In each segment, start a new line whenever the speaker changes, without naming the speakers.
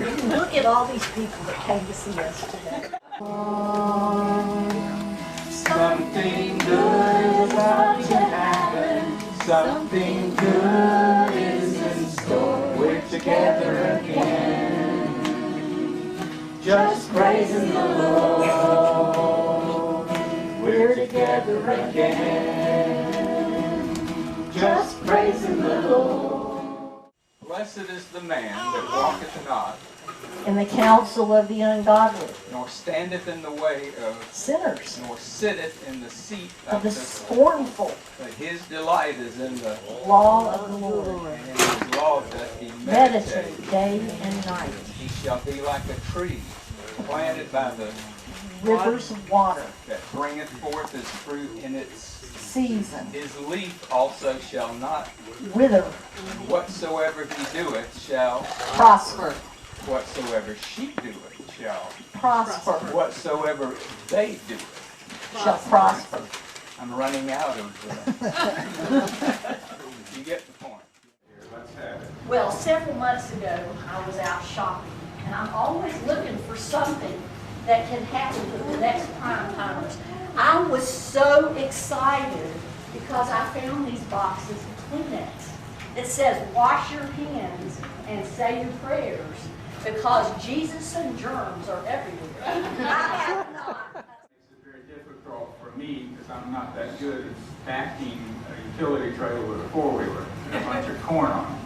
Look at all these people that came to see us today.
Something good is about to happen. Something good is in store. We're together again, just praising the Lord. We're together again, just praising the Lord. Blessed is the man that walketh not
In the counsel of the ungodly,
nor standeth in the way of
sinners,
nor sitteth in the seat
of
of
the
the
scornful,
but his delight is in the
law of the Lord.
and in his law doth he
Meditate
meditate.
day and night.
He shall be like a tree planted by the
Rivers of water,
that bringeth forth his fruit in its
season,
his leaf also shall not
wither,
whatsoever he doeth shall
prosper,
whatsoever she doeth shall
prosper,
whatsoever they doeth.
shall prosper.
I'm running out of you get the point. Here, let's have it.
Well, several months ago, I was out shopping, and I'm always looking for something that can happen to the next PrimeTimers. I was so excited because I found these boxes of Kleenex. It says, wash your hands and say your prayers, because Jesus and germs are everywhere. I have not.
Makes it very difficult for me because I'm not that good at backing a utility trailer with a four-wheeler and a bunch of corn on it.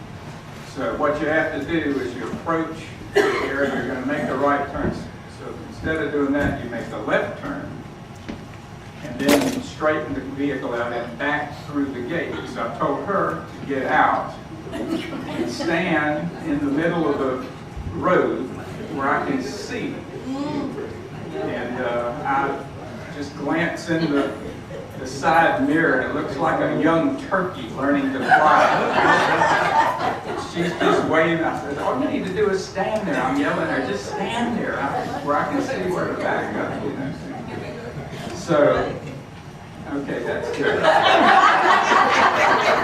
So what you have to do is you approach the area, you're going to make a right turn. So instead of doing that, you make a left turn and then straighten the vehicle out and back through the gate. So I told her to get out and stand in the middle of the road where I can see. And I just glance in the side mirror, and it looks like a young turkey learning to fly. She's just waving. I said, all you need to do is stand there. I'm yelling at her, just stand there where I can see where to back up. You know? So, okay, that's good.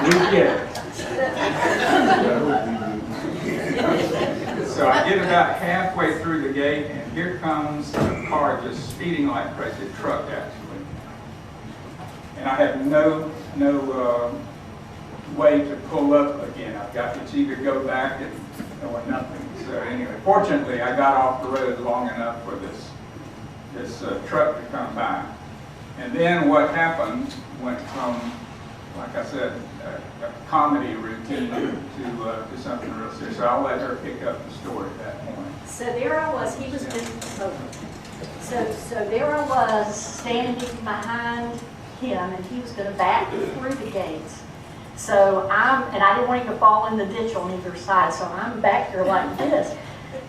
We get it. So I get about halfway through the gate, and here comes a car just speeding like crazy, a truck actually. And I have no way to pull up again. I've got to either go back or nothing. So anyway, fortunately, I got off the road long enough for this truck to come by. And then what happened went from, like I said, a comedy routine to something real serious. So I'll let her pick up the story at that point.
So there I was, he was just sober. So there I was standing behind him, and he was going to back through the gates. So I didn't want him to fall in the ditch on either side, so I'm back there like this.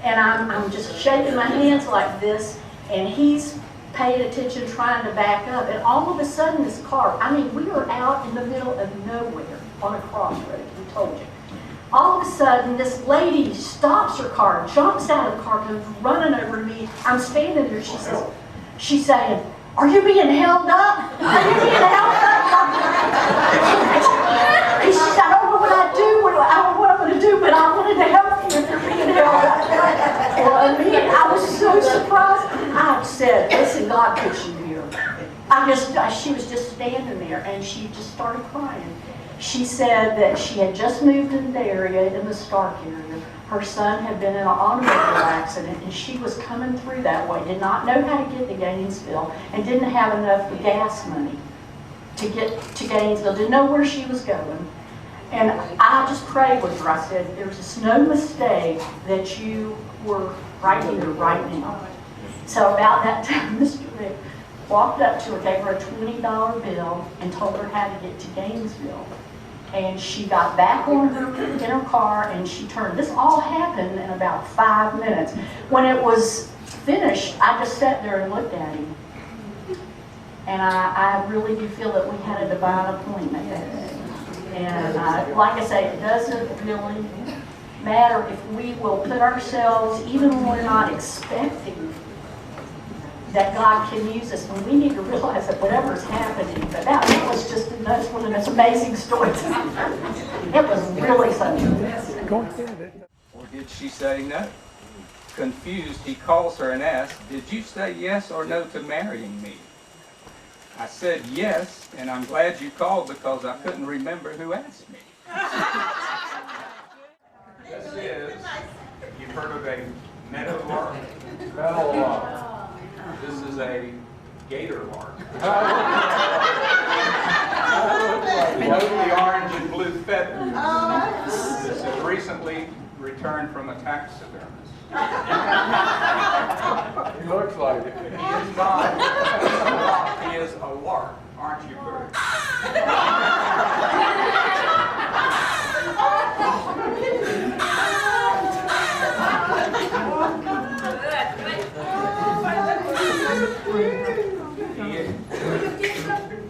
And I'm just shaking my hands like this, and he's paying attention, trying to back up. And all of a sudden this car, I mean, we were out in the middle of nowhere on a crossroad, we told you. All of a sudden, this lady stops her car, jumps out of the car, comes running over to me. I'm standing there, she's saying, are you being held up? Are you being held up? And she said, I don't know what I do, I don't know what I'm going to do, but I wanted to help you if you're being held up. Well, I was so surprised. I said, listen, God put you here. She was just standing there, and she just started crying. She said that she had just moved in the area, in the Stark area. Her son had been in an automobile accident, and she was coming through that way, did not know how to get to Gainesville, and didn't have enough gas money to get to Gainesville, didn't know where she was going. And I just prayed with her. I said, there's just no mistake that you were right here, right now. So about that time, Mr. Rick walked up to her, gave her a $20 bill, and told her how to get to Gainesville. And she got back in her car, and she turned. This all happened in about 5 minutes. When it was finished, I just sat there and looked at him. And I really do feel that we had a divine appointment that day. And like I say, it doesn't really matter if we will put ourselves, even when we're not expecting that God can use us, when we need to realize that whatever's happening, but that was just one of the most amazing stories. It was really something.
Or did she say no? Confused, he calls her and asks, "Did you say yes or no to marrying me?" I said yes, and I'm glad you called because I couldn't remember who asked me. This is, you've heard of a meadowlark? Meadowlark. This is a gatorlark. Note the orange and blue feathers. This is recently returned from a taxidermist.
He looks like it.
He is not. He is a lark, aren't you, Bert?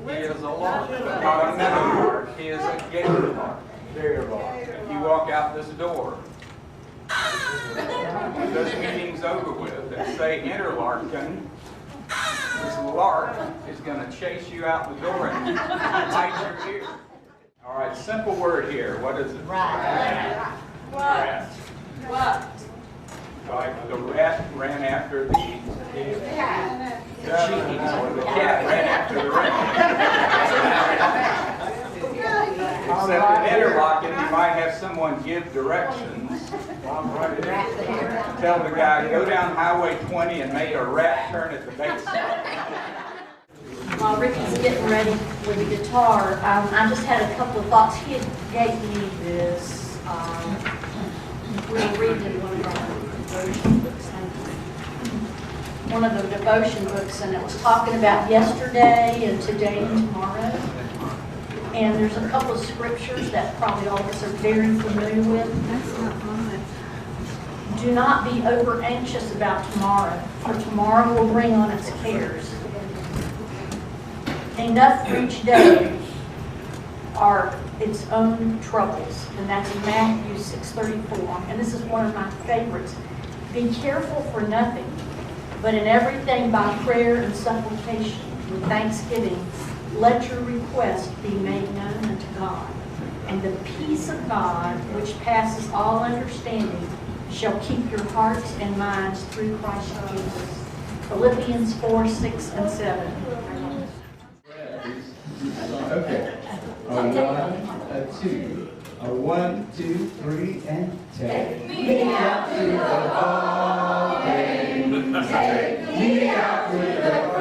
He is a lark, but not a meadowlark. He is a gatorlark. If you walk out this door, when this meeting's over with, and say Interlarkin, this lark is going to chase you out the door and bite your ear. All right, simple word here. What is it? Rat. Rat.
What?
Like the rat ran after the cat. The cat ran after the rat. Except in Interlaken, you might have someone give directions. Tell the guy, go down Highway 20 and make a rat turn at the base.
While Ricky's getting ready with the guitar, I just had a couple of thoughts. He gave me this. We were reading one of our devotion books. One of the devotion books, and it was talking about yesterday and today and tomorrow. And there's a couple of scriptures that probably all of us are very familiar with.
That's not mine.
Do not be over anxious about tomorrow, for tomorrow will bring on its cares. Enough for each day are its own troubles. And that's in Matthew 6:34. And this is one of my favorites. Be careful for nothing, but in everything by prayer and supplication with thanksgiving, let your request be made known unto God. And the peace of God, which passes all understanding, shall keep your hearts and minds through Christ Jesus. Philippians 4:6 and 7.
Okay. A 1, a 2. A 1, 2, 3, and take me out to the ball game. Take me out to the